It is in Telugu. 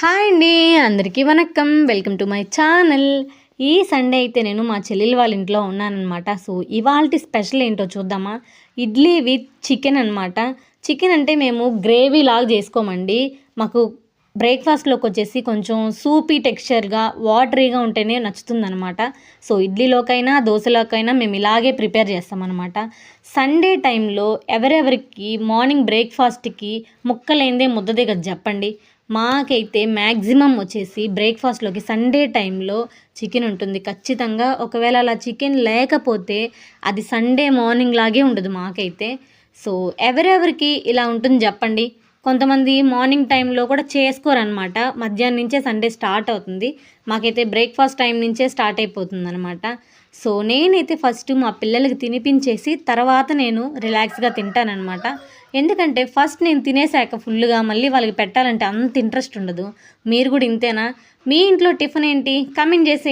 హాయ్ అండి, అందరికీ vanakkam. Welcome to my channel. ఈ సండే అయితే నేను మా చెల్లెలు వాళ్ళ ఇంట్లో ఉన్నానన్నమాట. సో ఇవాల్టి స్పెషల్ ఏంటో చూద్దామా? ఇడ్లీ విత్ చికెన్ అనమాట. చికెన్ అంటే మేము గ్రేవీ లాగా చేసుకోమండి. మాకు బ్రేక్ఫాస్ట్లోకి వచ్చేసి కొంచెం సూపీ టెక్స్చర్గా వాటరీగా ఉంటేనే నచ్చుతుందనమాట. సో ఇడ్లీలోకైనా దోశలోకైనా మేము ఇలాగే ప్రిపేర్ చేస్తామన్నమాట. సండే టైంలో ఎవరెవరికి మార్నింగ్ బ్రేక్ఫాస్ట్కి ముక్కలేందే ముద్దదే కదా చెప్పండి. మాకైతే మ్యాక్సిమం వచ్చేసి బ్రేక్ఫాస్ట్లోకి సండే టైంలో చికెన్ ఉంటుంది ఖచ్చితంగా. ఒకవేళ అలా చికెన్ లేకపోతే అది సండే మార్నింగ్ లాగే ఉండదు మాకైతే. సో ఎవరెవరికి ఇలా ఉంటుంది చెప్పండి. కొంతమంది మార్నింగ్ టైంలో కూడా చేసుకోరనమాట. మధ్యాహ్నం నుంచే సండే స్టార్ట్ అవుతుంది. మాకైతే బ్రేక్ఫాస్ట్ టైం నుంచే స్టార్ట్ అయిపోతుంది అనమాట. సో నేనైతే ఫస్ట్ మా పిల్లలకి తినిపించేసి తర్వాత నేను రిలాక్స్గా తింటానమాట. ఎందుకంటే ఫస్ట్ నేను తినేసాక ఫుల్గా మళ్ళీ వాళ్ళకి పెట్టాలంటే అంత ఇంట్రెస్ట్ ఉండదు. మీరు కూడా ఇంతేనా? మీ ఇంట్లో టిఫిన్ ఏంటి? కామెంట్ చేసి